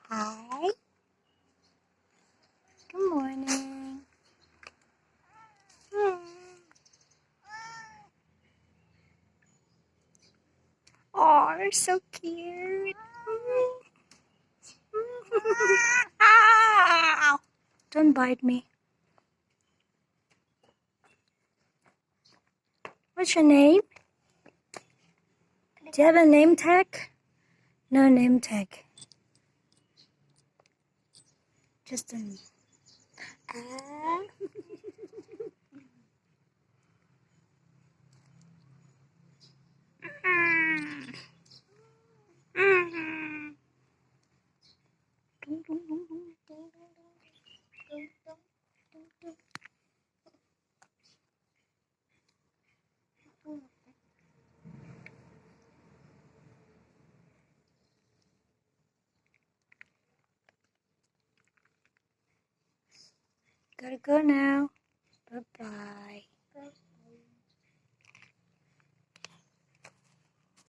Hi. Good morning. Oh, they're so cute. Ow. Don't bite me. What's your name? Do you have a name tag? No name tag. Just a... Ah. Gotta go now. Bye-bye.